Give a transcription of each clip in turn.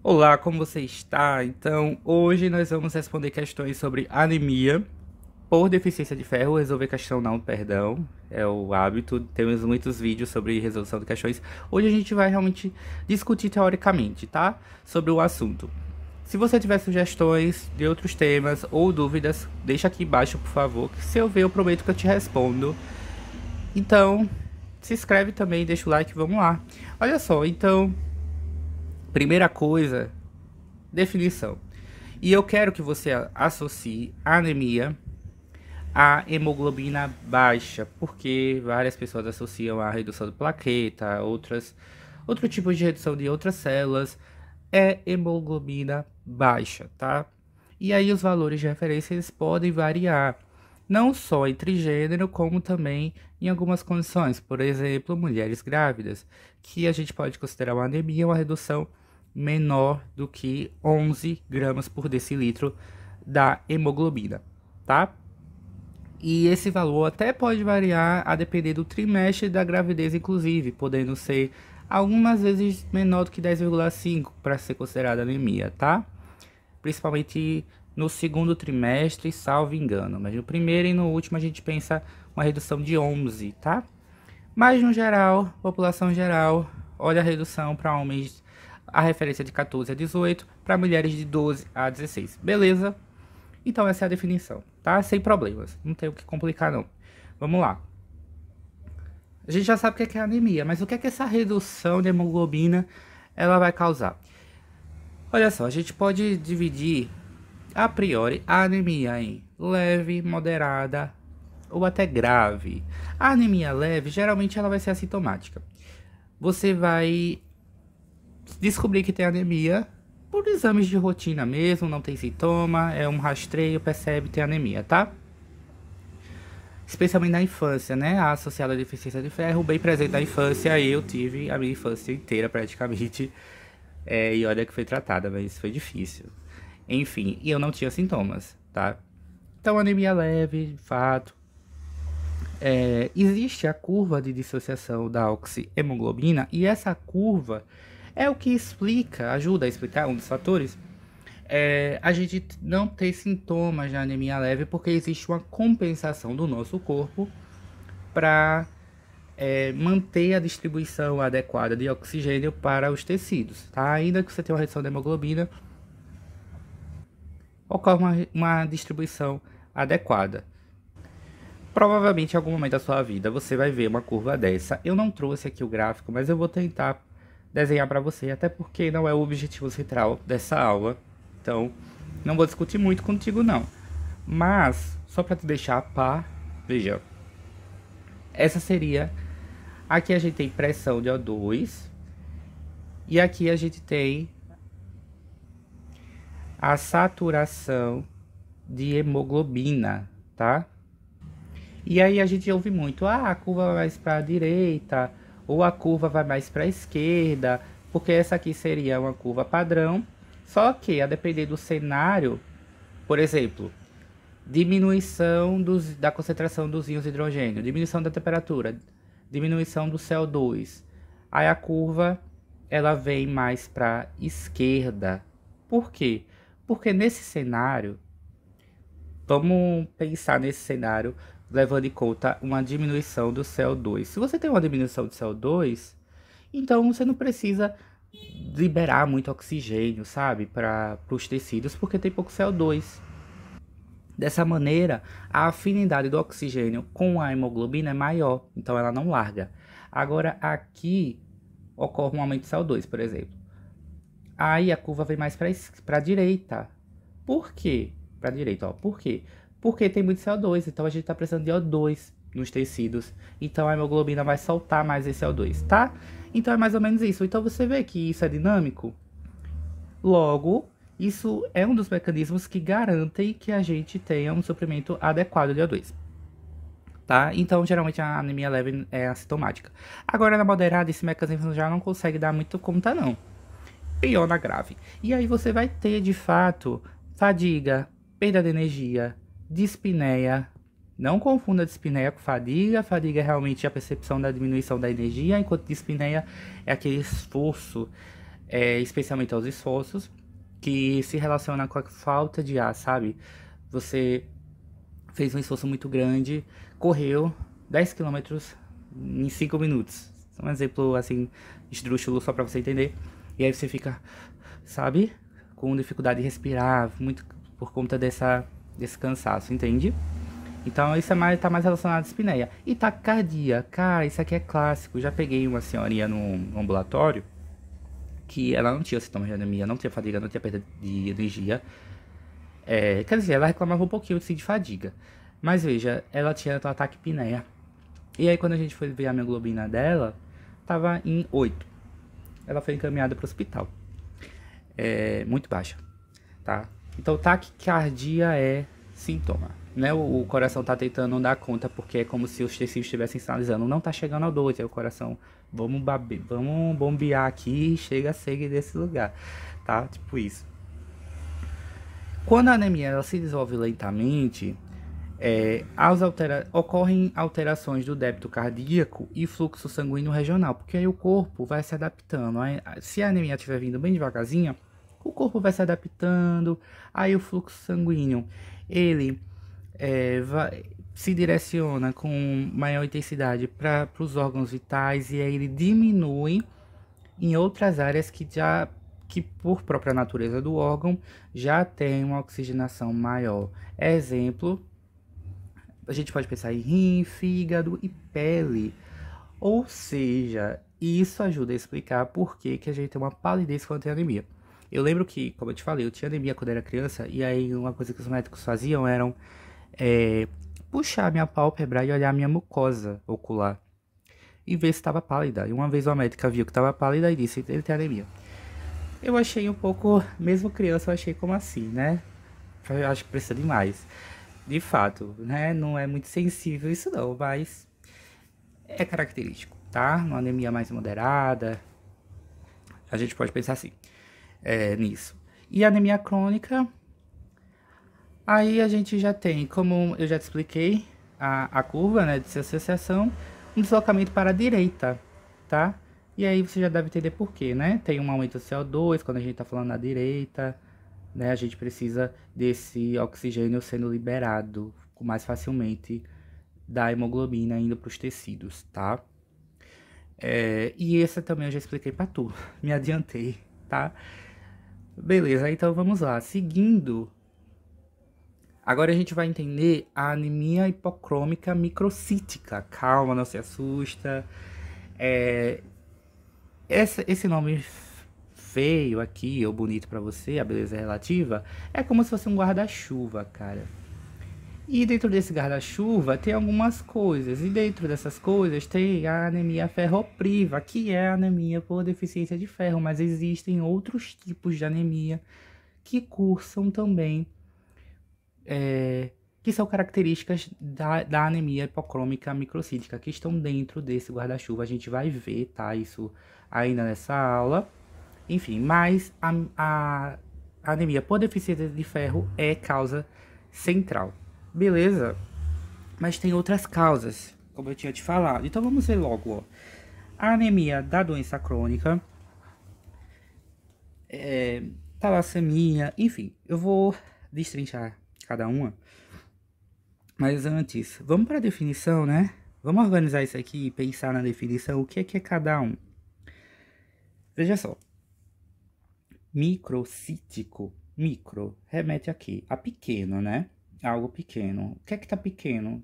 Olá, como você está? Então, hoje nós vamos responder questões sobre anemia por deficiência de ferro, resolver questão não, perdão, é o hábito. Temos muitos vídeos sobre resolução de questões. Hoje a gente vai realmente discutir teoricamente, tá? Sobre o assunto. Se você tiver sugestões de outros temas ou dúvidas, deixa aqui embaixo, por favor, que se eu ver, eu prometo que eu te respondo. Então, se inscreve também, deixa o like, vamos lá. Olha só, então, primeira coisa, definição. E eu quero que você associe a anemia à hemoglobina baixa, porque várias pessoas associam a redução de plaqueta, outro tipo de redução de outras células, é hemoglobina baixa, tá? E aí os valores de referência eles podem variar, não só entre gênero, como também em algumas condições, por exemplo, mulheres grávidas, que a gente pode considerar uma anemia, uma redução menor do que 11 gramas por decilitro da hemoglobina, tá? E esse valor até pode variar a depender do trimestre da gravidez, inclusive, podendo ser algumas vezes menor do que 10,5 para ser considerada anemia, tá? Principalmente no segundo trimestre, salvo engano, mas no primeiro e no último a gente pensa uma redução de 11, tá? Mas no geral, população geral, olha a redução para homens, a referência de 14 a 18, para mulheres de 12 a 16. Beleza? Então essa é a definição, tá? Sem problemas, não tem o que complicar não. Vamos lá. A gente já sabe o que é anemia, mas o que é que essa redução de hemoglobina ela vai causar? Olha só, a gente pode dividir a priori a anemia em leve, moderada ou até grave. A anemia leve, geralmente ela vai ser assintomática. Você vai descobrir que tem anemia por exames de rotina mesmo, não tem sintoma, é um rastreio, percebe, tem anemia, tá? Especialmente na infância, né? Associada à deficiência de ferro, bem presente na infância, eu tive a minha infância inteira praticamente, e olha que foi tratada, mas foi difícil. Enfim, e eu não tinha sintomas, tá? Então, anemia leve, de fato. Existe a curva de dissociação da oxihemoglobina, e essa curva é o que explica, ajuda a explicar um dos fatores a gente não ter sintomas de anemia leve porque existe uma compensação do nosso corpo para manter a distribuição adequada de oxigênio para os tecidos, tá? Ainda que você tenha uma redução da hemoglobina, ocorre uma distribuição adequada. Provavelmente em algum momento da sua vida você vai ver uma curva dessa. Eu não trouxe aqui o gráfico, mas eu vou tentar desenhar para você, até porque não é o objetivo central dessa aula. Então, não vou discutir muito contigo não. Mas, só para te deixar a par, veja. Essa seria... Aqui a gente tem pressão de O2. E aqui a gente tem a saturação de hemoglobina, tá? E aí a gente ouve muito, a curva vai mais para a direita, ou a curva vai mais para a esquerda, porque essa aqui seria uma curva padrão. Só que, a depender do cenário, por exemplo, diminuição da concentração dos íons de hidrogênio, diminuição da temperatura, diminuição do CO2. Aí a curva, ela vem mais para a esquerda. Por quê? Porque nesse cenário, vamos pensar nesse cenário, levando em conta uma diminuição do CO2. Se você tem uma diminuição do CO2, então você não precisa liberar muito oxigênio, sabe, para os tecidos, porque tem pouco CO2. Dessa maneira, a afinidade do oxigênio com a hemoglobina é maior, então ela não larga. Agora, aqui ocorre um aumento de CO2, por exemplo. Aí a curva vem mais para a direita. Por quê? Para a direita, ó. Por quê? Porque tem muito CO2, então a gente está precisando de O2 nos tecidos. Então a hemoglobina vai soltar mais esse O2, tá? Então é mais ou menos isso. Então você vê que isso é dinâmico. Logo, isso é um dos mecanismos que garantem que a gente tenha um suprimento adequado de O2. Tá? Então, geralmente a anemia leve é assintomática. Agora, na moderada, esse mecanismo já não consegue dar muito conta, não. Pior na grave. E aí você vai ter, de fato, fadiga, perda de energia, dispneia. Não confunda dispneia com fadiga. Fadiga é realmente a percepção da diminuição da energia, enquanto dispneia é aquele esforço especialmente aos esforços, que se relaciona com a falta de ar, sabe? Você fez um esforço muito grande, correu 10 quilômetros em 5 minutos. Um exemplo, assim, esdrúxulo só pra você entender. E aí você fica, sabe? Com dificuldade de respirar, muito por conta desse cansaço, entende? Então isso tá mais relacionado à dispneia. E taquicardia, cara, isso aqui é clássico. Já peguei uma senhorinha no ambulatório que ela não tinha sintomas de anemia, não tinha fadiga, não tinha perda de energia. Quer dizer, ela reclamava um pouquinho assim, de fadiga. Mas veja, ela tinha taquipneia. E aí quando a gente foi ver a hemoglobina dela, tava em 8. Ela foi encaminhada para o hospital. Muito baixa, tá? Então taquicardia é sintoma, né? O coração tá tentando não dar conta porque é como se os tecidos estivessem sinalizando, não tá chegando ao 2, aí o coração, vamos bombear aqui, chega a seguir desse lugar, tá? Tipo isso. Quando a anemia ela se desenvolve lentamente, ocorrem alterações do débito cardíaco e fluxo sanguíneo regional, porque aí o corpo vai se adaptando. Se a anemia estiver vindo bem devagarzinho, o corpo vai se adaptando, aí o fluxo sanguíneo ele se direciona com maior intensidade para os órgãos vitais e aí ele diminui em outras áreas que por própria natureza do órgão já tem uma oxigenação maior. Exemplo, a gente pode pensar em rim, fígado e pele. Ou seja, isso ajuda a explicar por que a gente tem uma palidez quando tem anemia. Eu lembro que, como eu te falei, eu tinha anemia quando era criança, e aí uma coisa que os médicos faziam era puxar minha pálpebra e olhar minha mucosa ocular e ver se estava pálida. E uma vez uma médica viu que estava pálida e disse, ele tem anemia. Eu achei um pouco, mesmo criança, eu achei como assim, né? Eu acho que precisa de mais. De fato, né? Não é muito sensível isso não, mas é característico, tá? Uma anemia mais moderada, a gente pode pensar assim, nisso. E a anemia crônica, aí a gente já tem, como eu já te expliquei, a curva, né, de associação, um deslocamento para a direita, tá? E aí você já deve entender por quê, né? Tem um aumento do CO2 quando a gente tá falando na direita, né? A gente precisa desse oxigênio sendo liberado mais facilmente da hemoglobina indo para os tecidos, tá? E essa também eu já expliquei para tu, me adiantei, tá? Beleza, então vamos lá. Seguindo, agora a gente vai entender a anemia hipocrômica microcítica. Calma, não se assusta. Esse nome feio aqui, ou bonito pra você, a beleza é relativa, é como se fosse um guarda-chuva, cara. E dentro desse guarda-chuva tem algumas coisas, e dentro dessas coisas tem a anemia ferropriva, que é a anemia por deficiência de ferro, mas existem outros tipos de anemia que cursam também, que são características da anemia hipocrômica microcítica, que estão dentro desse guarda-chuva. A gente vai ver, tá, isso ainda nessa aula. Enfim, mas a anemia por deficiência de ferro é causa central. Beleza? Mas tem outras causas, como eu tinha te falado. Então vamos ver logo, ó. A anemia da doença crônica, talassemia, enfim, eu vou destrinchar cada uma. Mas antes, vamos para a definição, né? Vamos organizar isso aqui e pensar na definição, o que é cada um. Veja só. Microcítico, micro, remete aqui a pequeno, né? Algo pequeno. O que é que tá pequeno?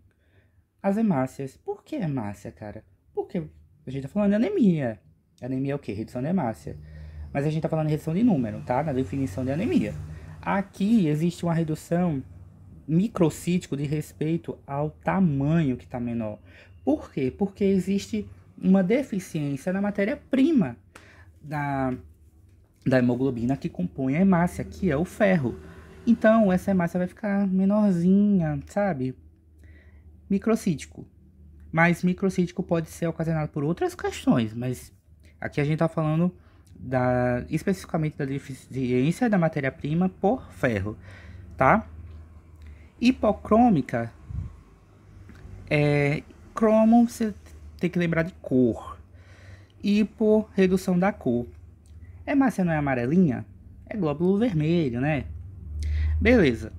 As hemácias. Por que hemácia, cara? Porque a gente tá falando de anemia. Anemia é o quê? Redução de hemácia. Mas a gente tá falando de redução de número, tá? Na definição de anemia. Aqui existe uma redução microcítico de respeito ao tamanho que tá menor. Por quê? Porque existe uma deficiência na matéria-prima da hemoglobina que compõe a hemácia, que é o ferro. Então, essa hemácia vai ficar menorzinha, sabe? Microcítico. Mas microcítico pode ser ocasionado por outras questões, mas aqui a gente tá falando especificamente da deficiência da matéria-prima por ferro, tá? Hipocrômica cromo, você tem que lembrar de cor. Hipo, redução da cor. Hemácia não é amarelinha? É glóbulo vermelho, né? Beleza.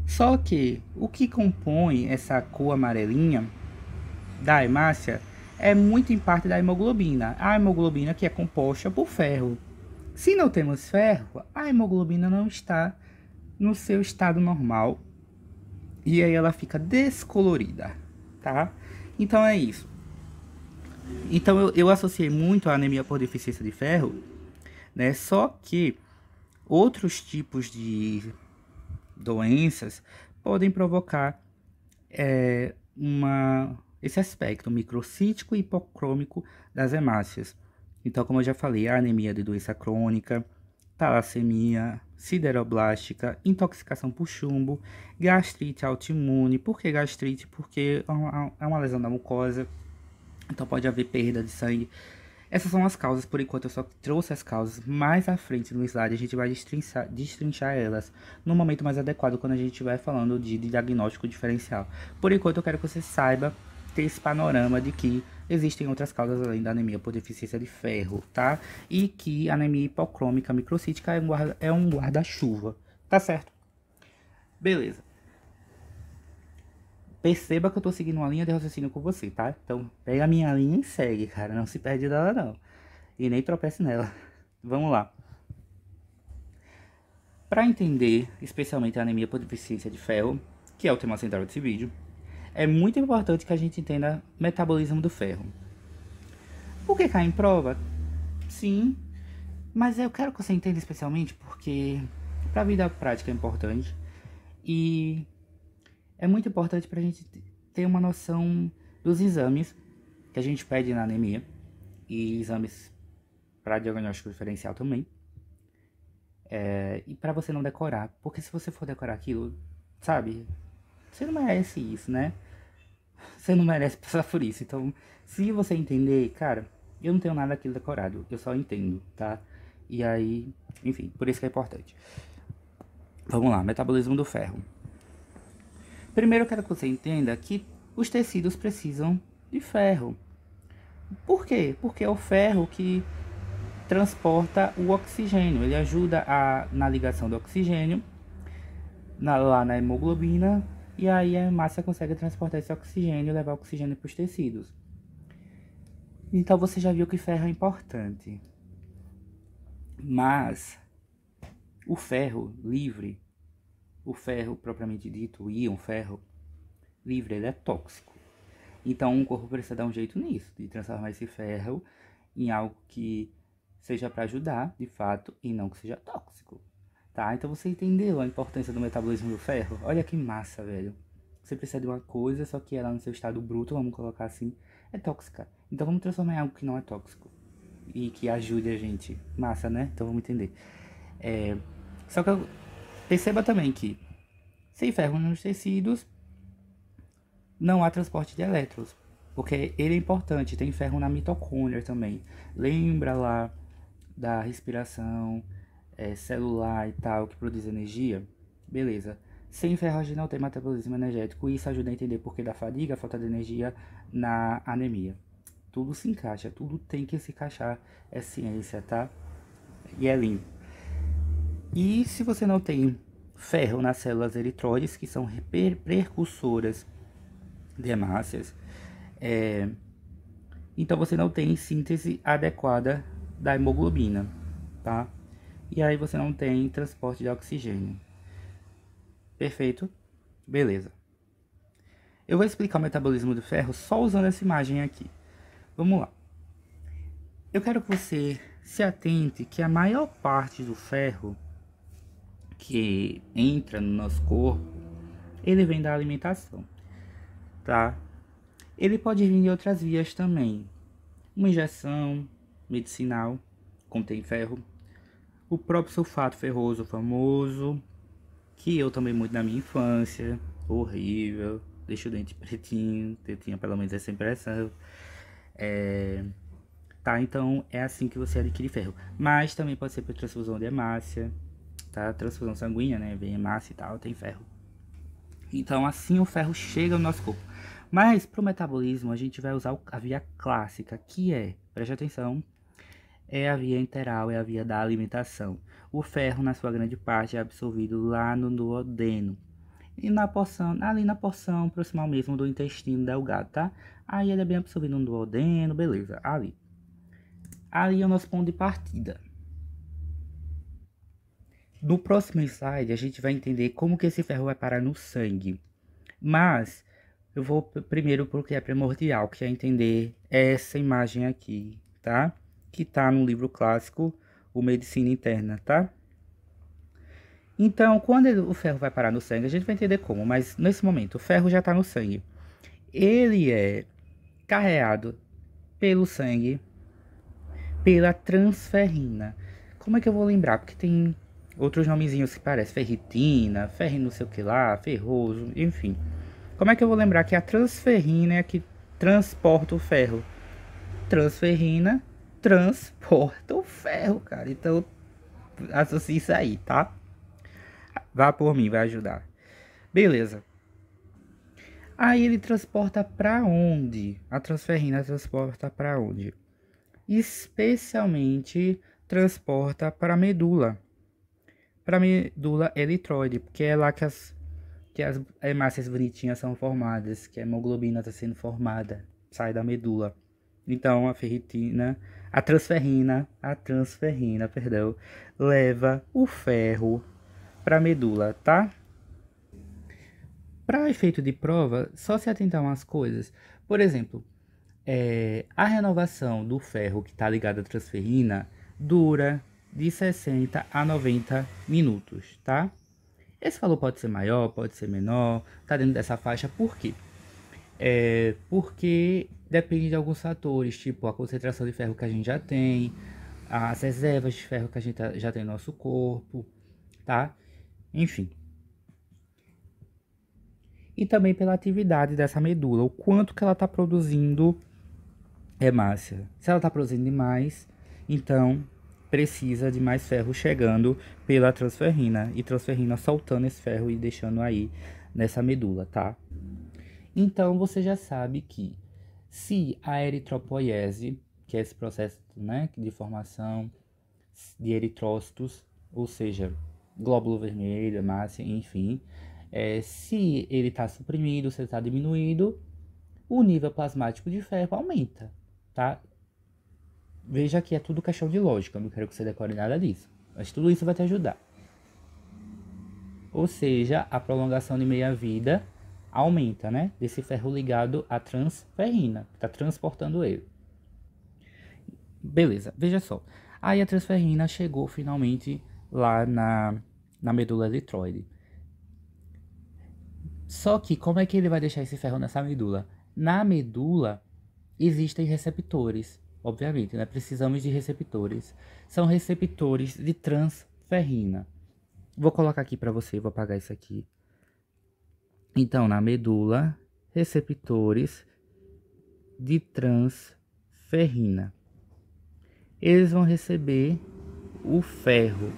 Só que o que compõe essa cor amarelinha da hemácia é muito em parte da hemoglobina. A hemoglobina que é composta por ferro. Se não temos ferro, a hemoglobina não está no seu estado normal e aí ela fica descolorida, tá? Então é isso. Então eu associei muito a anemia por deficiência de ferro, né? Só que outros tipos de doenças podem provocar esse aspecto microcítico e hipocrômico das hemácias. Então, como eu já falei, a anemia de doença crônica, talassemia, sideroblástica, intoxicação por chumbo, gastrite autoimune. Por que gastrite? Porque é uma lesão da mucosa, então pode haver perda de sangue. Essas são as causas, por enquanto eu só trouxe as causas. Mais à frente no slide a gente vai destrinchar elas no momento mais adequado, quando a gente estiver falando de diagnóstico diferencial. Por enquanto eu quero que você saiba ter esse panorama de que existem outras causas além da anemia por deficiência de ferro, tá? E que a anemia hipocrômica microcítica é um guarda-chuva, tá certo? Beleza. Perceba que eu tô seguindo uma linha de raciocínio com você, tá? Então, pega a minha linha e segue, cara. Não se perde dela, não. E nem tropece nela. Vamos lá. Para entender, especialmente a anemia por deficiência de ferro, que é o tema central desse vídeo, é muito importante que a gente entenda o metabolismo do ferro. Por que cai em prova? Sim, mas eu quero que você entenda especialmente porque para a vida prática é importante e é muito importante para a gente ter uma noção dos exames que a gente pede na anemia e exames para diagnóstico diferencial também. E para você não decorar, porque se você for decorar aquilo, sabe, você não merece isso, né? Você não merece passar por isso. Então, se você entender, cara, eu não tenho nada daquilo decorado, eu só entendo, tá? E aí, enfim, por isso que é importante. Vamos lá, metabolismo do ferro. Primeiro eu quero que você entenda que os tecidos precisam de ferro. Por quê? Porque é o ferro que transporta o oxigênio. Ele ajuda na ligação do oxigênio lá na hemoglobina. E aí a hemácia consegue transportar esse oxigênio e levar o oxigênio para os tecidos. Então você já viu que ferro é importante. Mas o ferro livre, o ferro propriamente dito, o íon ferro livre, ele é tóxico. Então o corpo precisa dar um jeito nisso, de transformar esse ferro em algo que seja para ajudar, de fato, e não que seja tóxico. Tá? Então você entendeu a importância do metabolismo do ferro? Olha que massa, velho. Você precisa de uma coisa, só que ela no seu estado bruto, vamos colocar assim, é tóxica. Então vamos transformar em algo que não é tóxico. E que ajude a gente. Massa, né? Então vamos entender. Só que perceba também que sem ferro nos tecidos, não há transporte de elétrons. Porque ele é importante, tem ferro na mitocôndria também. Lembra lá da respiração celular e tal, que produz energia? Beleza. Sem ferro a gente não tem metabolismo energético. E isso ajuda a entender por que da fadiga, a falta de energia na anemia. Tudo se encaixa, tudo tem que se encaixar. É ciência, tá? E é lindo. E se você não tem ferro nas células eritroides, que são precursoras de hemácias, então você não tem síntese adequada da hemoglobina, tá? E aí você não tem transporte de oxigênio. Perfeito? Beleza. Eu vou explicar o metabolismo do ferro só usando essa imagem aqui. Vamos lá. Eu quero que você se atente que a maior parte do ferro que entra no nosso corpo, ele vem da alimentação, tá? Ele pode vir de outras vias também. Uma injeção medicinal contém ferro. O próprio sulfato ferroso famoso, que eu tomei muito na minha infância, horrível, deixa o dente pretinho, tinha pelo menos essa impressão. Tá, então é assim que você adquire ferro. Mas também pode ser por transfusão de hemácia, tá? Transfusão sanguínea, né? Vem hemácia e tal, tem ferro. Então assim o ferro chega no nosso corpo. Mas para o metabolismo a gente vai usar a via clássica, que é, preste atenção, é a via enteral, é a via da alimentação. O ferro, na sua grande parte, é absorvido lá no duodeno. E na porção, ali na porção proximal mesmo do intestino delgado, tá? Aí ele é bem absorvido no duodeno, beleza, ali. Ali é o nosso ponto de partida. No próximo slide, a gente vai entender como que esse ferro vai parar no sangue. Mas, eu vou primeiro para o que é primordial, que é entender essa imagem aqui, tá? Que tá no livro clássico, o Medicina Interna, tá? Então, quando o ferro vai parar no sangue, a gente vai entender como, mas nesse momento, o ferro já está no sangue. Ele é carreado pelo sangue, pela transferrina. Como é que eu vou lembrar? Porque tem outros nomezinhos que parecem ferritina, ferro não sei o que lá, ferroso, enfim. Como é que eu vou lembrar que a transferrina é a que transporta o ferro? Transferrina transporta o ferro, cara. Então, associe isso aí, tá? Vá por mim, vai ajudar. Beleza. Aí ele transporta para onde? A transferrina transporta para onde? Especialmente transporta para a medula. Para a medula eritroide, porque é lá que as hemácias bonitinhas são formadas, que a hemoglobina está sendo formada, sai da medula. Então a transferrina, perdão, leva o ferro para a medula, tá? Para efeito de prova, só se atentar a umas coisas. Por exemplo, a renovação do ferro que está ligado à transferrina dura de 60 a 90 minutos, tá? Esse valor pode ser maior, pode ser menor, tá dentro dessa faixa, por quê? Porque depende de alguns fatores, tipo a concentração de ferro que a gente já tem, as reservas de ferro que a gente já tem no nosso corpo, tá? Enfim. E também pela atividade dessa medula, o quanto que ela está produzindo hemácia. Se ela está produzindo demais, então precisa de mais ferro chegando pela transferrina e transferrina soltando esse ferro e deixando aí nessa medula, tá? Então você já sabe que se a eritropoiese, que é esse processo, né, de formação de eritrócitos, ou seja, glóbulo vermelho, hemácia, enfim, se ele está suprimido, se ele está diminuído, o nível plasmático de ferro aumenta, tá? Veja que é tudo questão de lógica, eu não quero que você decore nada disso, mas tudo isso vai te ajudar. Ou seja, a prolongação de meia-vida aumenta, né? Desse ferro ligado à transferrina, que está transportando ele. Beleza, veja só. Aí a transferrina chegou finalmente lá na medula eritroide. Só que como é que ele vai deixar esse ferro nessa medula? Na medula existem receptores, obviamente, né? Precisamos de receptores. São receptores de transferrina. Vou colocar aqui para você, vou apagar isso aqui. Então, na medula, receptores de transferrina. Eles vão receber o ferro.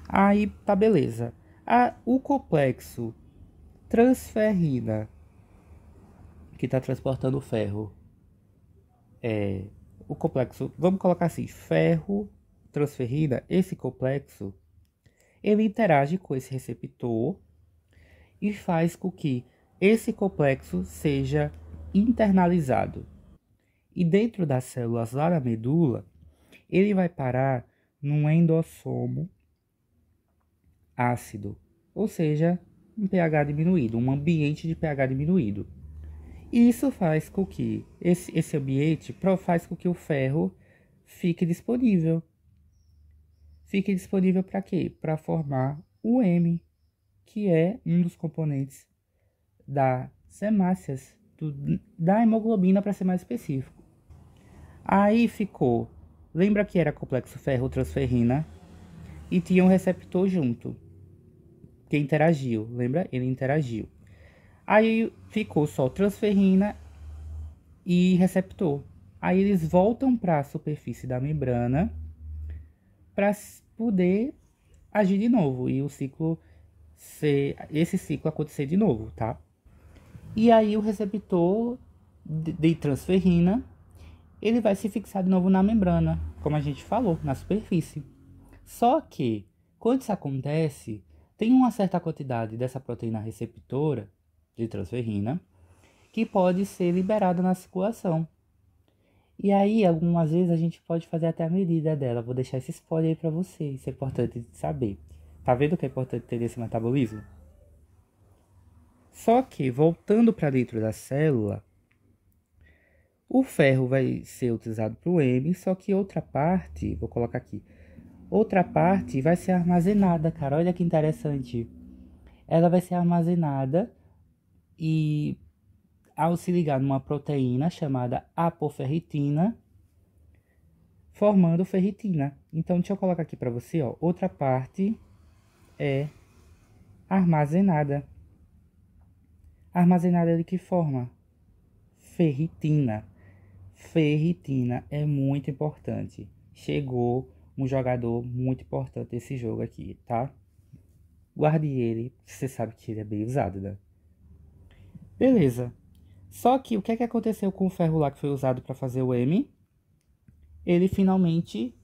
Aí tá beleza. O complexo transferrina que está transportando o ferro o complexo, vamos colocar assim, ferro transferrina, esse complexo ele interage com esse receptor e faz com que esse complexo seja internalizado. E dentro das células lá na medula, ele vai parar num endossomo ácido, ou seja, um pH diminuído, um ambiente de pH diminuído. E isso faz com que esse ambiente faz com que o ferro fique disponível. Fique disponível para quê? Para formar o M, que é um dos componentes das hemácias, da hemoglobina, para ser mais específico. Aí ficou, lembra que era complexo ferro-transferrina e tinha um receptor junto, que interagiu, lembra? Ele interagiu. Aí ficou só transferrina e receptor. Aí eles voltam para a superfície da membrana para poder agir de novo e esse ciclo acontecer de novo, tá? E aí o receptor de transferrina, ele vai se fixar de novo na membrana, como a gente falou, na superfície. Só que, quando isso acontece, tem uma certa quantidade dessa proteína receptora de transferrina que pode ser liberada na circulação. E aí, algumas vezes, a gente pode fazer até a medida dela. Vou deixar esse spoiler aí pra você, isso é importante saber. Tá vendo que é importante ter esse metabolismo? Só que, voltando para dentro da célula, o ferro vai ser utilizado para o M, só que outra parte, vou colocar aqui, outra parte vai ser armazenada, cara, olha que interessante. Ela vai ser armazenada e ao se ligar numa proteína chamada apoferritina, formando ferritina. Então, deixa eu colocar aqui para você, ó, outra parte é armazenada. Armazenada de que forma? Ferritina. Ferritina é muito importante. Chegou um jogador muito importante desse jogo aqui, tá? Guarde ele, você sabe que ele é bem usado, né? Beleza. Só que o que é que aconteceu com o ferro lá que foi usado para fazer o M? Ele finalmente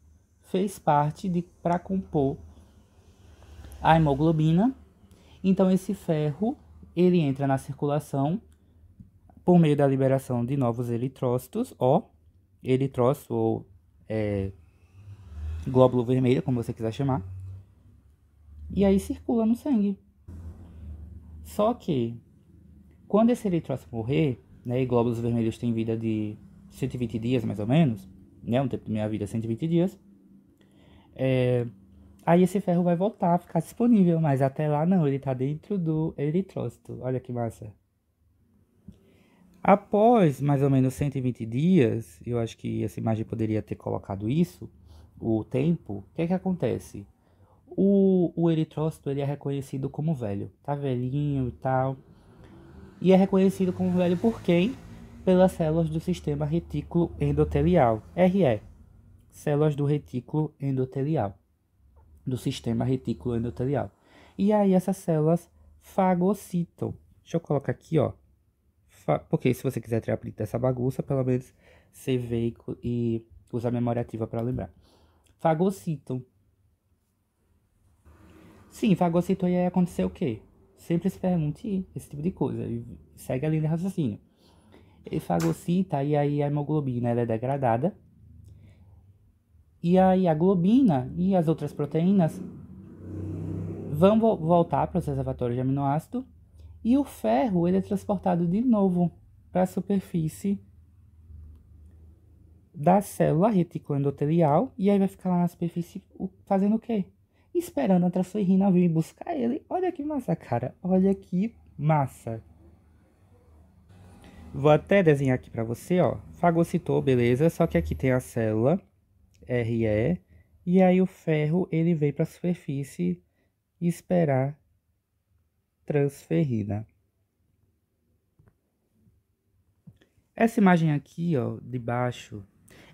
fez parte de para compor a hemoglobina. Então esse ferro, ele entra na circulação por meio da liberação de novos eritrócitos, ó, eritrócito ou glóbulo vermelho, como você quiser chamar, e aí circula no sangue. Só que, quando esse eritrócito morrer, né, e glóbulos vermelhos têm vida de 120 dias mais ou menos, né, um tempo de meia vida 120 dias, aí esse ferro vai voltar a ficar disponível, mas até lá não, ele está dentro do eritrócito, olha que massa. Após mais ou menos 120 dias, eu acho que essa imagem poderia ter colocado isso, o tempo, o que é que acontece? O eritrócito ele é reconhecido como velho, tá velhinho e tal. E é reconhecido como velho por quem? Pelas células do sistema retículo endotelial, RE, células do retículo endotelial, do sistema retículo endotelial. E aí essas células fagocitam. Deixa eu colocar aqui, ó. Porque se você quiser ter apelido dessa bagunça, pelo menos você vê e usa a memória ativa para lembrar. Fagocitam. Sim, fagocitou e aí aconteceu o quê? Sempre se pergunte esse tipo de coisa. E segue a linha de raciocínio. Ele fagocita e aí a hemoglobina ela é degradada. E aí a globina e as outras proteínas vão voltar para os reservatórios de aminoácido. E o ferro ele é transportado de novo para a superfície da célula retícula endotelial. E aí vai ficar lá na superfície fazendo o quê? Esperando a transferrina vir buscar ele. Olha que massa, cara. Olha que massa. Vou até desenhar aqui para você, ó. Fagocitou, beleza. Só que aqui tem a célula RE. E aí o ferro, ele veio para a superfície esperar transferrina. Essa imagem aqui, ó, de baixo,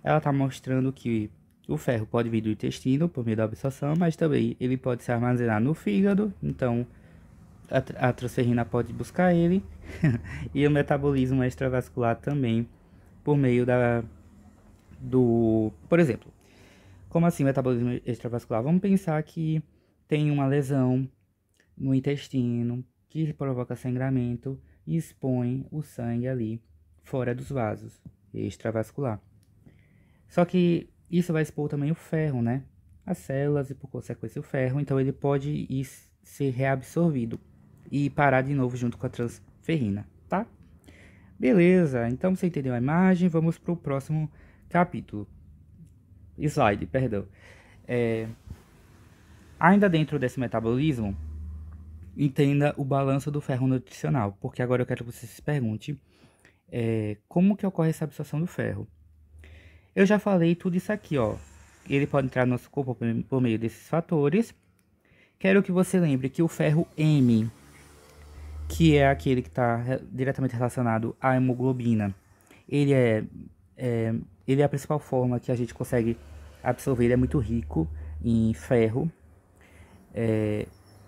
ela tá mostrando que o ferro pode vir do intestino por meio da absorção, mas também ele pode se armazenar no fígado, então a transferrina pode buscar ele, e o metabolismo extravascular também por meio por exemplo, como assim metabolismo extravascular? Vamos pensar que tem uma lesão no intestino que provoca sangramento e expõe o sangue ali fora dos vasos extravascular. Só que isso vai expor também o ferro, né? As células e por consequência o ferro, então ele pode ir ser reabsorvido e parar de novo junto com a transferrina, tá? Beleza, então você entendeu a imagem, vamos para o próximo capítulo. Slide, perdão. Ainda dentro desse metabolismo, entenda o balanço do ferro nutricional, porque agora eu quero que você se pergunte como que ocorre essa absorção do ferro. Eu já falei tudo isso aqui, ó. Ele pode entrar no nosso corpo por meio desses fatores. Quero que você lembre que o ferro M, que é aquele que está diretamente relacionado à hemoglobina, ele é a principal forma que a gente consegue absorver. Ele é muito rico em ferro.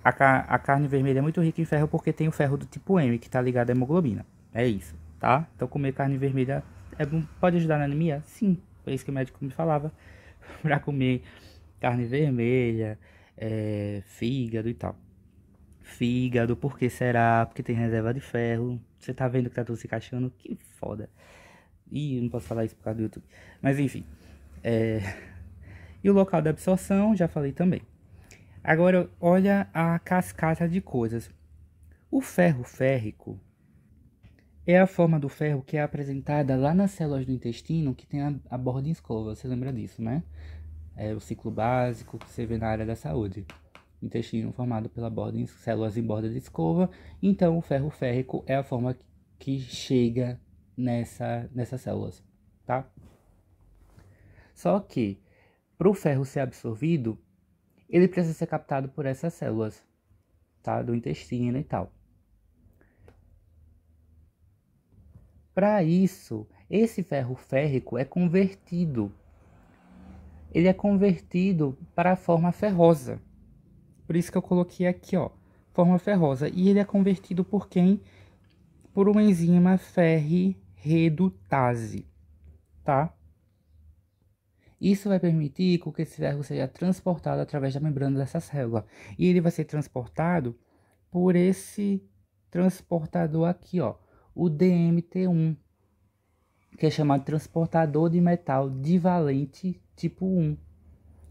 A carne vermelha é muito rica em ferro porque tem o ferro do tipo M, que está ligado à hemoglobina. É isso, tá? Então comer carne vermelha Pode ajudar na anemia? Sim, foi isso que o médico me falava. Pra comer carne vermelha, fígado e tal. Fígado, por que será? Porque tem reserva de ferro. Você tá vendo que tá tudo se encaixando? Que foda. Ih, eu não posso falar isso por causa do YouTube. Mas enfim. E o local da absorção, já falei também. Agora, olha a cascata de coisas. O ferro férrico é a forma do ferro que é apresentada lá nas células do intestino, que tem a borda em escova. Você lembra disso, né? É o ciclo básico que você vê na área da saúde. Intestino formado pela células em borda de escova. Então, o ferro férrico é a forma que chega nessas células, tá? Só que, para o ferro ser absorvido, ele precisa ser captado por essas células, tá? Do intestino e tal. Para isso, esse ferro férrico é convertido. Ele é convertido para a forma ferrosa. Por isso que eu coloquei aqui, ó, forma ferrosa. E ele é convertido por quem? Por uma enzima ferrirredutase, tá? Isso vai permitir que esse ferro seja transportado através da membrana dessa célula. E ele vai ser transportado por esse transportador aqui, ó, o DMT1, que é chamado transportador de metal divalente tipo 1.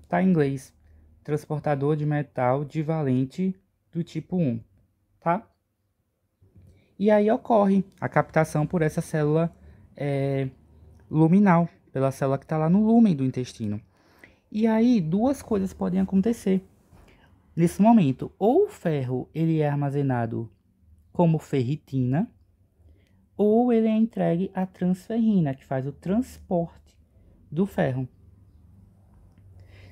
Tá em inglês. Transportador de metal divalente do tipo 1, tá? E aí ocorre a captação por essa célula luminal, pela célula que está lá no lúmen do intestino. E aí duas coisas podem acontecer nesse momento. Ou o ferro ele é armazenado como ferritina, ou ele é entregue à transferrina, que faz o transporte do ferro.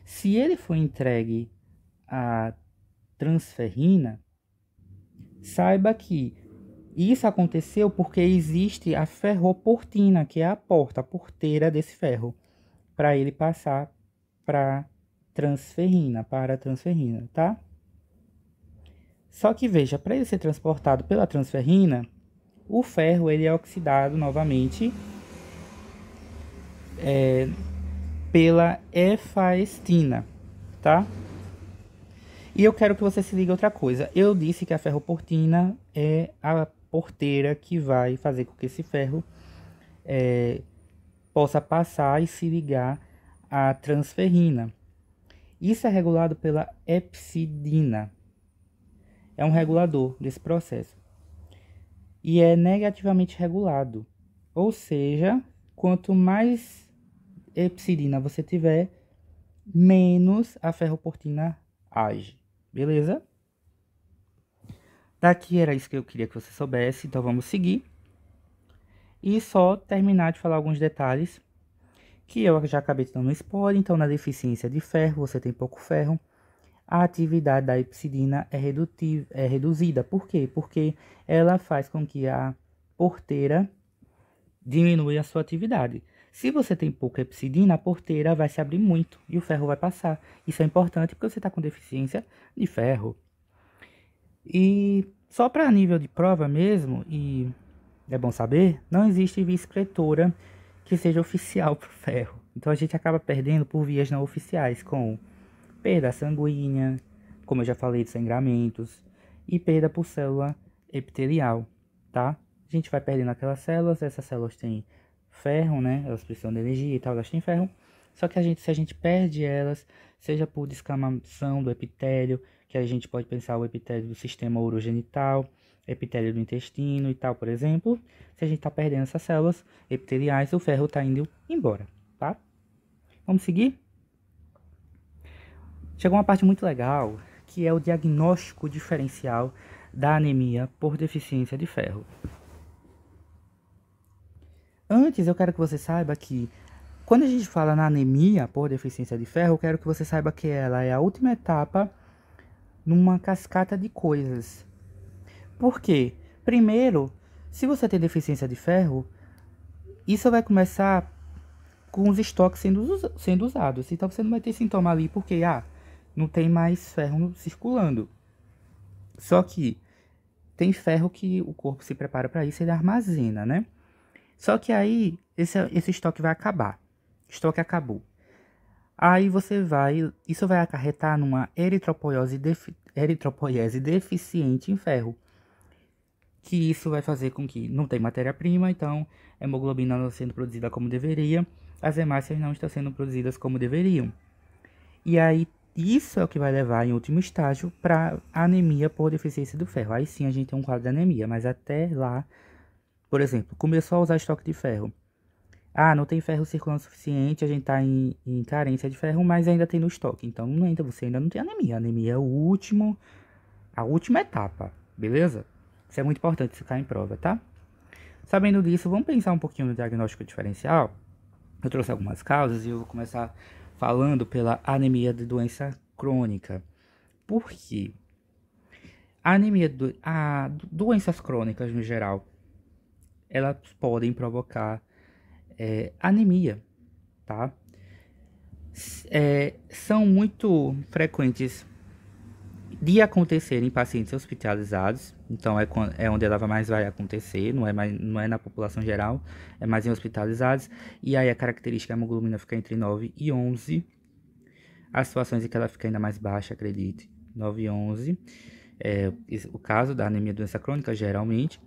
Se ele for entregue à transferrina, saiba que isso aconteceu porque existe a ferroportina, que é a porteira desse ferro, para ele passar para a transferrina, tá? Só que veja, para ele ser transportado pela transferrina, o ferro ele é oxidado novamente pela efaestina, tá? E eu quero que você se ligue a outra coisa. Eu disse que a ferroportina é a porteira que vai fazer com que esse ferro possa passar e se ligar à transferrina. Isso é regulado pela epsidina. É um regulador desse processo. E é negativamente regulado. Ou seja, quanto mais epsidina você tiver, menos a ferroportina age. Beleza? Daqui era isso que eu queria que você soubesse, então vamos seguir. E só terminar de falar alguns detalhes que eu já acabei dando spoiler. Então, na deficiência de ferro, você tem pouco ferro, a atividade da epsidina é reduzida. Por quê? Porque ela faz com que a porteira diminua a sua atividade. Se você tem pouca epsidina, a porteira vai se abrir muito e o ferro vai passar. Isso é importante porque você está com deficiência de ferro. E só para nível de prova mesmo, e é bom saber, não existe via excretora que seja oficial para o ferro. Então a gente acaba perdendo por vias não oficiais, com perda sanguínea, como eu já falei, de sangramentos, e perda por célula epitelial, tá? A gente vai perdendo aquelas células, essas células têm ferro, né? Elas precisam de energia e tal, elas têm ferro. Só que se a gente perde elas, seja por descamação do epitélio, que a gente pode pensar o epitélio do sistema urogenital, epitélio do intestino e tal, por exemplo. Se a gente está perdendo essas células epiteliais, o ferro está indo embora, tá? Vamos seguir? Chegou uma parte muito legal, que é o diagnóstico diferencial da anemia por deficiência de ferro. Antes, eu quero que você saiba que, quando a gente fala na anemia por deficiência de ferro, eu quero que você saiba que ela é a última etapa numa cascata de coisas. Por quê? Primeiro, se você tem deficiência de ferro, isso vai começar com os estoques sendo usados. Então você não vai ter sintoma ali porque não tem mais ferro circulando. Só que tem ferro que o corpo se prepara para isso, ele armazena, né? Só que aí esse estoque vai acabar. Estoque acabou. Aí isso vai acarretar numa eritropoiese deficiente em ferro. Que isso vai fazer com que não tem matéria-prima, então a hemoglobina não sendo produzida como deveria, as hemácias não estão sendo produzidas como deveriam. E aí isso é o que vai levar em último estágio para anemia por deficiência do ferro. Aí sim a gente tem um quadro de anemia, mas até lá, por exemplo, começou a usar estoque de ferro. Ah, não tem ferro circulando o suficiente, a gente está em carência de ferro, mas ainda tem no estoque. Então você ainda não tem anemia. A anemia é a última etapa, beleza? Isso é muito importante ficar em prova, tá? Sabendo disso, vamos pensar um pouquinho no diagnóstico diferencial. Eu trouxe algumas causas e eu vou começar falando pela anemia de doença crônica. Por quê? A anemia, doenças crônicas no geral, elas podem provocar anemia, tá? São muito frequentes de acontecer em pacientes hospitalizados, então é onde ela mais vai acontecer, não é na população geral, é mais em hospitalizados, e aí a característica é a hemoglobina fica entre 9 e 11, as situações em que ela fica ainda mais baixa, acredite, 9 e 11, o caso da anemia doença crônica, geralmente,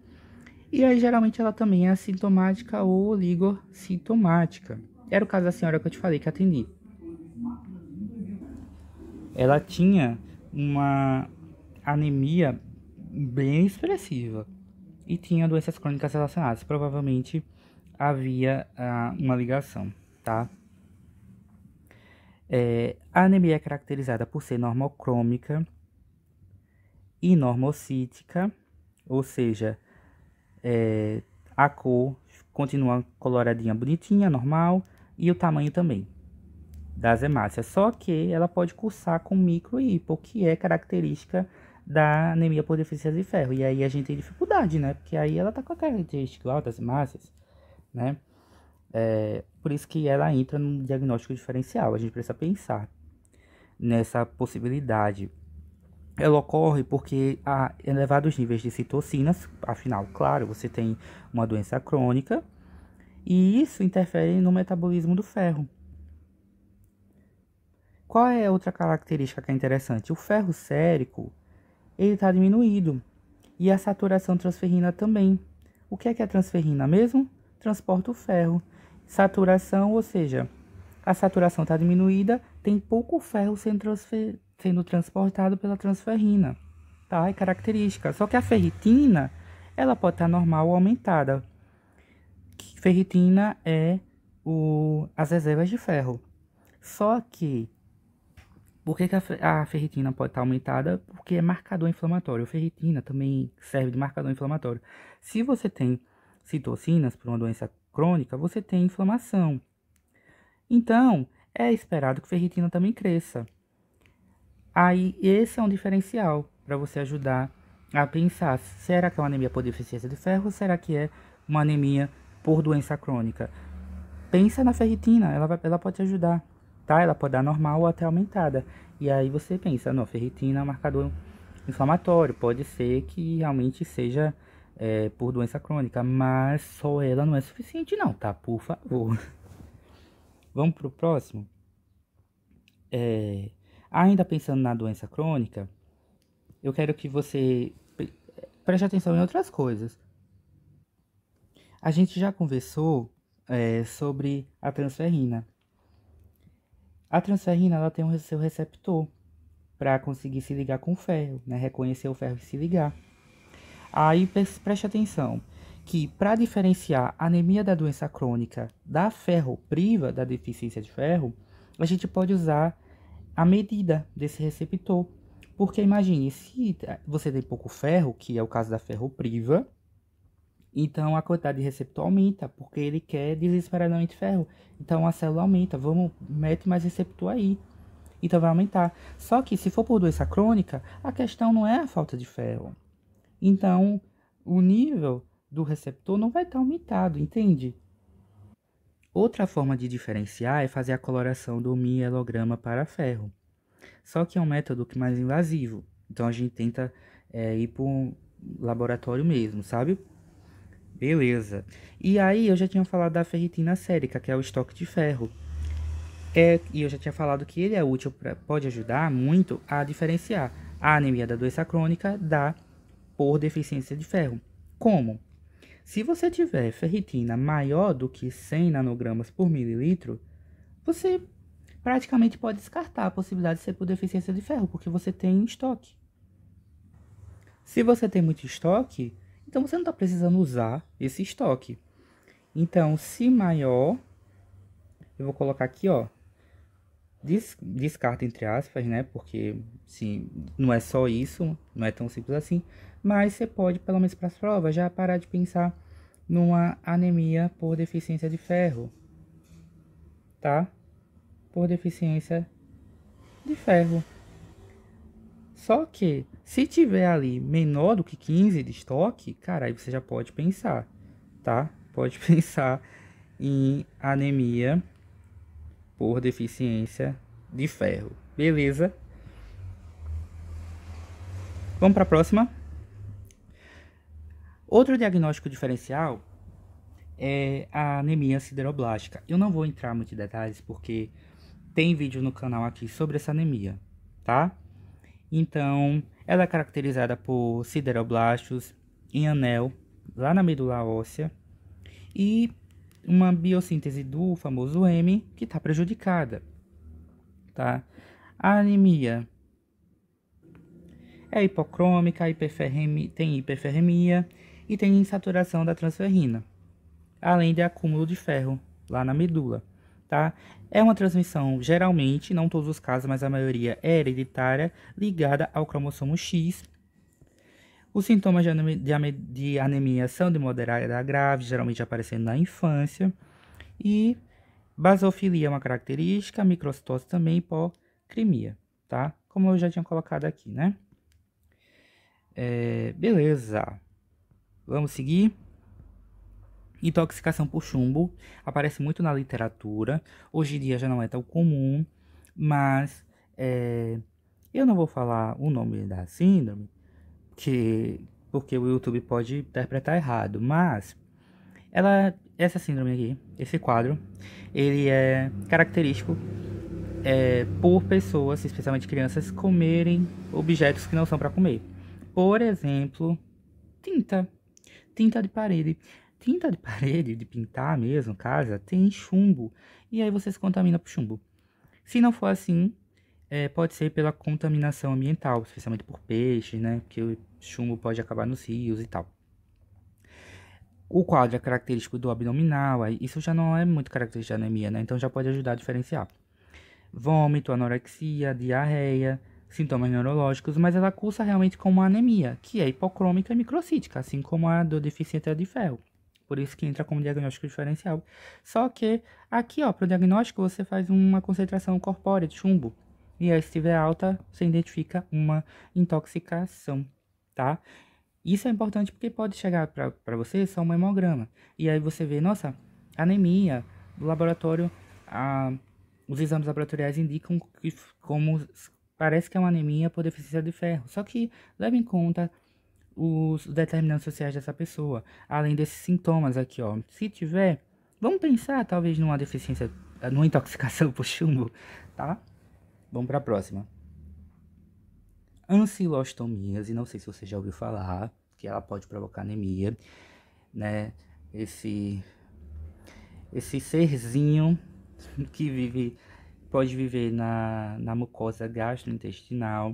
e aí geralmente ela também é assintomática ou oligossintomática. Era o caso da senhora que eu te falei que atendi. Ela tinha uma anemia bem expressiva e tinha doenças crônicas relacionadas. Provavelmente havia uma ligação, tá? A anemia é caracterizada por ser normocrômica e normocítica, ou seja, a cor continua coloradinha, bonitinha, normal, e o tamanho também das hemácias, só que ela pode cursar com micro e hipo, que é característica da anemia por deficiência de ferro, e aí a gente tem dificuldade, né, porque aí ela tá com a característica igual das hemácias, né, por isso que ela entra no diagnóstico diferencial, a gente precisa pensar nessa possibilidade. Ela ocorre porque há elevados níveis de citocinas, afinal, claro, você tem uma doença crônica, e isso interfere no metabolismo do ferro. Qual é a outra característica que é interessante? O ferro sérico, ele está diminuído. E a saturação transferrina também. O que é a transferrina mesmo? Transporta o ferro. Saturação, ou seja, a saturação está diminuída, tem pouco ferro sendo transportado pela transferrina. Tá? É característica. Só que a ferritina, ela pode estar normal ou aumentada. Ferritina é as reservas de ferro. Só que por que a ferritina pode estar aumentada? Porque é marcador inflamatório. A ferritina também serve de marcador inflamatório. Se você tem citocinas por uma doença crônica, você tem inflamação. Então, é esperado que a ferritina também cresça. Aí, esse é um diferencial para você ajudar a pensar, será que é uma anemia por deficiência de ferro ou será que é uma anemia por doença crônica? Pensa na ferritina, ela pode te ajudar. Tá? Ela pode dar normal ou até aumentada. E aí você pensa, não, ferritina é um marcador inflamatório. Pode ser que realmente seja por doença crônica, mas só ela não é suficiente não, tá? Por favor. Vamos pro próximo? Ainda pensando na doença crônica, eu quero que você preste atenção em outras coisas. A gente já conversou sobre a transferrina. A transferrina ela tem o seu receptor para conseguir se ligar com o ferro, né? Reconhecer o ferro e se ligar. Aí preste atenção que para diferenciar a anemia da doença crônica da ferropriva, da deficiência de ferro, a gente pode usar a medida desse receptor. Porque imagine, se você tem pouco ferro, que é o caso da ferropriva, então a quantidade de receptor aumenta, porque ele quer desesperadamente ferro. Então a célula aumenta, mete mais receptor aí. Então vai aumentar. Só que se for por doença crônica, a questão não é a falta de ferro. Então o nível do receptor não vai estar aumentado, entende? Outra forma de diferenciar é fazer a coloração do mielograma para ferro. Só que é um método mais invasivo. Então a gente tenta ir para um laboratório mesmo, sabe? Beleza. E aí eu já tinha falado da ferritina sérica, que é o estoque de ferro. E eu já tinha falado que ele é útil, pode ajudar muito a diferenciar a anemia da doença crônica da por deficiência de ferro. Como? Se você tiver ferritina maior do que 100 nanogramas por mililitro, você praticamente pode descartar a possibilidade de ser por deficiência de ferro, porque você tem estoque. Se você tem muito estoque, então você não está precisando usar esse estoque. Então, se maior, eu vou colocar aqui, ó, descarta entre aspas, né? Porque sim, não é só isso, não é tão simples assim. Mas você pode, pelo menos para as provas, já parar de pensar numa anemia por deficiência de ferro, tá? Por deficiência de ferro. Só que, se tiver ali menor do que 15 de estoque, cara, aí você já pode pensar, tá? Pode pensar em anemia por deficiência de ferro. Beleza? Vamos para a próxima. Outro diagnóstico diferencial é a anemia sideroblástica. Eu não vou entrar muito em detalhes porque tem vídeo no canal aqui sobre essa anemia, tá? Então, ela é caracterizada por sideroblastos em anel, lá na medula óssea, e uma biossíntese do famoso M que está prejudicada, tá? A anemia é hipocrômica, tem hiperferremia e tem insaturação da transferrina, além de acúmulo de ferro lá na medula, tá? É uma transmissão, geralmente, não todos os casos, mas a maioria é hereditária, ligada ao cromossomo X. Os sintomas de anemia são de moderada a grave, geralmente aparecendo na infância. E basofilia é uma característica, microcitose também, hipocremia, tá? Como eu já tinha colocado aqui, né? Beleza. Vamos seguir. Intoxicação por chumbo aparece muito na literatura. Hoje em dia já não é tão comum, mas eu não vou falar o nome da síndrome, porque o YouTube pode interpretar errado. Mas essa síndrome aqui, esse quadro, ele é característico por pessoas, especialmente crianças, comerem objetos que não são para comer. Por exemplo, tinta. Tinta de parede. Tinta de parede, de pintar mesmo, casa, tem chumbo. E aí você se contamina por chumbo. Se não for assim, pode ser pela contaminação ambiental, especialmente por peixes, né? Porque o chumbo pode acabar nos rios e tal. O quadro é característico do abdominal, aí isso já não é muito característico de anemia, né? Então já pode ajudar a diferenciar. Vômito, anorexia, diarreia, sintomas neurológicos, mas ela cursa realmente como uma anemia, que é hipocrômica e microcítica, assim como a do deficiente de ferro. Por isso que entra como diagnóstico diferencial. Só que aqui, ó, para o diagnóstico você faz uma concentração corpórea de chumbo. E aí, se estiver alta, você identifica uma intoxicação, tá? Isso é importante porque pode chegar para você só um hemograma. E aí você vê, nossa, anemia, do laboratório, os exames laboratoriais indicam que parece que é uma anemia por deficiência de ferro. Só que leve em conta os determinantes sociais dessa pessoa, além desses sintomas aqui, ó. Se tiver, vamos pensar talvez numa deficiência, numa intoxicação por chumbo, tá? Vamos para a próxima. Ancilostomíase, não sei se você já ouviu falar, que ela pode provocar anemia, né? Esse serzinho que pode viver na mucosa gastrointestinal.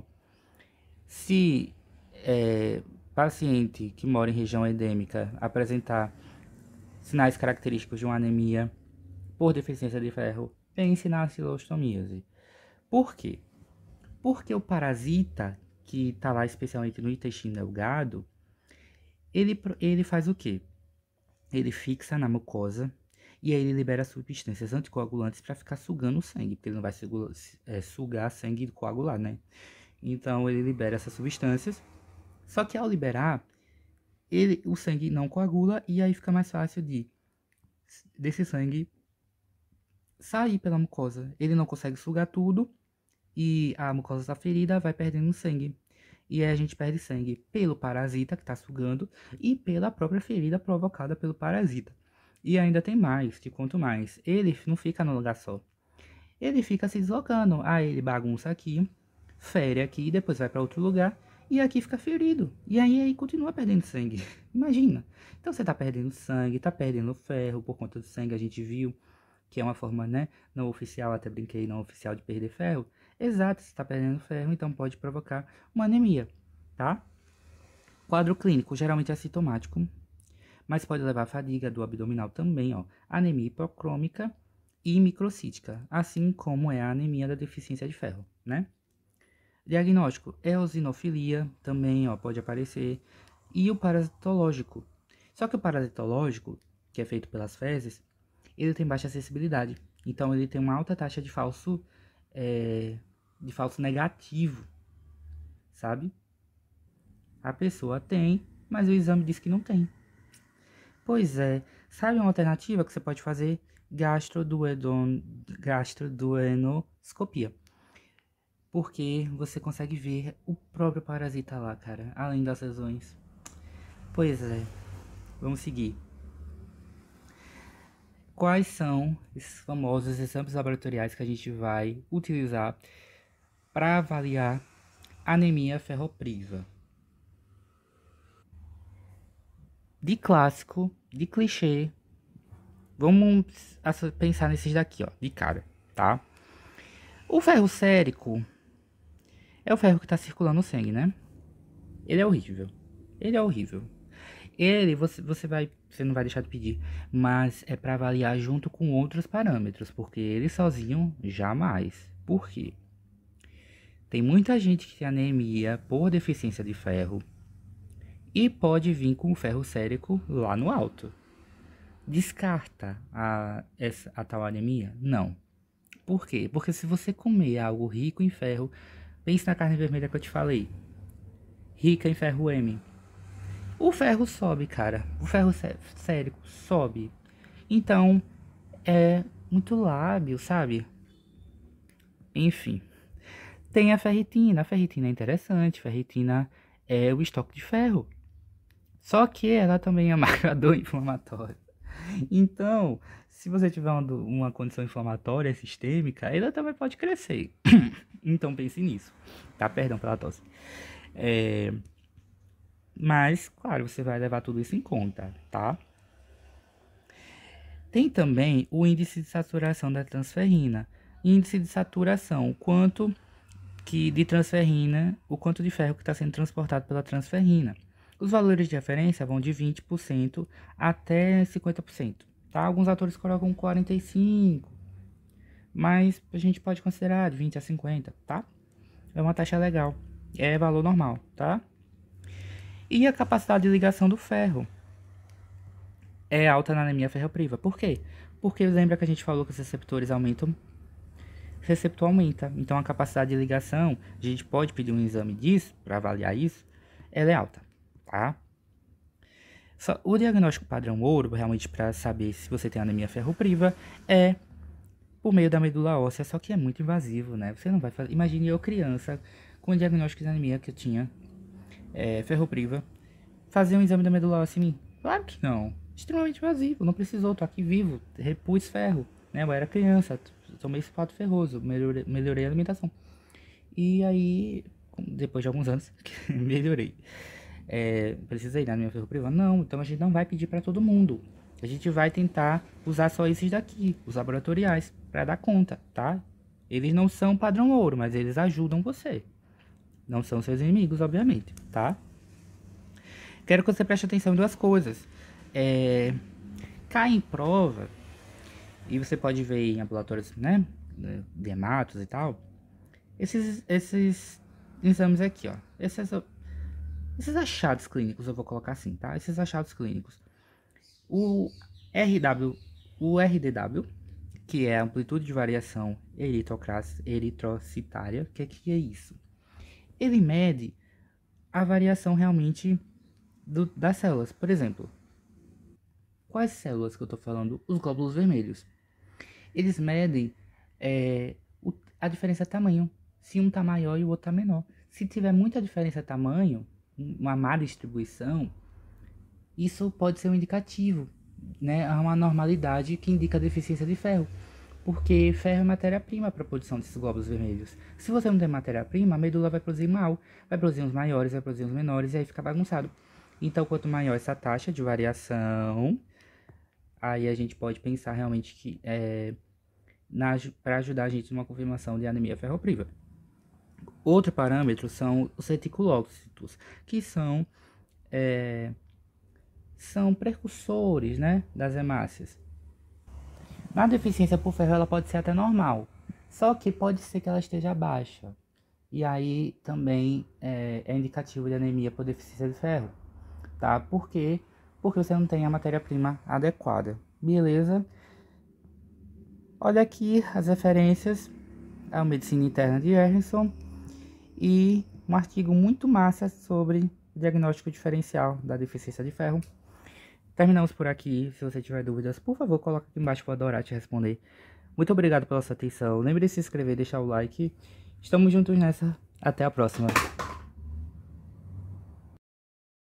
Se paciente que mora em região endêmica apresentar sinais característicos de uma anemia por deficiência de ferro, pense na ancilostomíase. Por quê? Porque o parasita que está lá especialmente no intestino delgado, ele faz o quê? Ele fixa na mucosa e aí ele libera substâncias anticoagulantes para ficar sugando o sangue, porque ele não vai sugar sangue coagulado, né? Então ele libera essas substâncias, só que ao liberar, o sangue não coagula e aí fica mais fácil desse sangue sair pela mucosa. Ele não consegue sugar tudo e a mucosa está ferida, vai perdendo sangue. E aí a gente perde sangue pelo parasita que está sugando e pela própria ferida provocada pelo parasita. E ainda tem mais, te conto mais. Ele não fica no lugar só. Ele fica se deslocando. Aí ele bagunça aqui, fere aqui, depois vai para outro lugar e aqui fica ferido. E aí continua perdendo sangue. Imagina. Então você tá perdendo sangue, tá perdendo ferro por conta do sangue, a gente viu que é uma forma, né, não oficial, até brinquei, não oficial de perder ferro. Exato, você tá perdendo ferro, então pode provocar uma anemia, tá? Quadro clínico, geralmente é sintomático, mas pode levar a fadiga do abdominal também, ó. Anemia hipocrômica e microcítica, assim como é a anemia da deficiência de ferro, né? Diagnóstico, eosinofilia também, ó, pode aparecer. E o parasitológico. Só que o parasitológico, que é feito pelas fezes, ele tem baixa acessibilidade. Então ele tem uma alta taxa de falso negativo, sabe? A pessoa tem, mas o exame diz que não tem. Pois é, sabe uma alternativa que você pode fazer? Gastroduodenoscopia. Porque você consegue ver o próprio parasita lá, cara, além das lesões. Pois é, vamos seguir. Quais são esses famosos exames laboratoriais que a gente vai utilizar para avaliar anemia ferropriva? De clássico, de clichê, vamos pensar nesses daqui, ó, de cara, tá? O ferro sérico é o ferro que está circulando no sangue, né? Ele é horrível. Ele é horrível. Ele, você não vai deixar de pedir, mas é para avaliar junto com outros parâmetros, porque ele sozinho, jamais. Por quê? Tem muita gente que tem anemia por deficiência de ferro e pode vir com o ferro sérico lá no alto. Descarta a tal anemia? Não. Por quê? Porque se você comer algo rico em ferro, pense na carne vermelha que eu te falei, rica em ferro M. O ferro sobe, cara. O ferro sérico sobe. Então, é muito lábil, sabe? Enfim. Tem a ferritina. A ferritina é interessante. A ferritina é o estoque de ferro. Só que ela também é marcador inflamatório. Então, se você tiver uma condição inflamatória sistêmica, ela também pode crescer. Então pense nisso. Tá? Perdão pela tosse. Mas, claro, você vai levar tudo isso em conta, tá? Tem também o índice de saturação da transferrina. Índice de saturação, quanto que de transferrina, o quanto de ferro que está sendo transportado pela transferrina. Os valores de referência vão de 20% até 50%, tá? Alguns autores colocam 45%, mas a gente pode considerar de 20 a 50%, tá? É uma taxa legal, é valor normal, tá? E a capacidade de ligação do ferro é alta na anemia ferropriva. Por quê? Porque lembra que a gente falou que os receptores aumentam? O receptor aumenta, então a capacidade de ligação, a gente pode pedir um exame disso, para avaliar isso, ela é alta, tá? Só, o diagnóstico padrão ouro, realmente para saber se você tem anemia ferropriva, é por meio da medula óssea, só que é muito invasivo, né? Você não vai fazer... Imagine eu criança com o diagnóstico de anemia que eu tinha, ferropriva, fazer um exame da medula óssea em mim? Claro que não. Extremamente invasivo, não precisou, tô aqui vivo, repus ferro, né? Eu era criança, tomei sulfato ferroso, melhorei a alimentação. E aí, depois de alguns anos, melhorei. Precisei da minha ferropriva? Não, então a gente não vai pedir para todo mundo. A gente vai tentar usar só esses daqui, os laboratoriais, para dar conta, tá? Eles não são padrão ouro, mas eles ajudam você. Não são seus inimigos, obviamente, tá? Quero que você preste atenção em duas coisas. Cai em prova, e você pode ver em ambulatórios, né? Dermatos e tal. Esses exames aqui, ó. Esses achados clínicos, eu vou colocar assim, tá? Esses achados clínicos. O RDW, que é a amplitude de variação eritrocitária, que é isso? Ele mede a variação realmente das células. Por exemplo, quais células que eu estou falando? Os glóbulos vermelhos. Eles medem a diferença de tamanho. se um tá maior e o outro tá menor. Se tiver muita diferença de tamanho, uma má distribuição, isso pode ser um indicativo, né? É uma normalidade que indica deficiência de ferro. Porque ferro é matéria-prima para a produção desses glóbulos vermelhos. Se você não tem matéria-prima, a medula vai produzir mal. Vai produzir uns maiores, vai produzir uns menores, e aí fica bagunçado. Então, quanto maior essa taxa de variação, aí a gente pode pensar realmente que para ajudar a gente numa confirmação de anemia ferropriva. Outro parâmetro são os reticulócitos, que são precursores, né, das hemácias. Na deficiência por ferro, ela pode ser até normal, só que pode ser que ela esteja baixa. E aí também é indicativo de anemia por deficiência de ferro, tá? Por quê? Porque você não tem a matéria-prima adequada, beleza? Olha aqui as referências à Medicina Interna de Harrison e um artigo muito massa sobre diagnóstico diferencial da deficiência de ferro. Terminamos por aqui. Se você tiver dúvidas, por favor, coloca aqui embaixo que eu vou adorar te responder. Muito obrigado pela sua atenção. Lembre de se inscrever e deixar o like. Estamos juntos nessa. Até a próxima.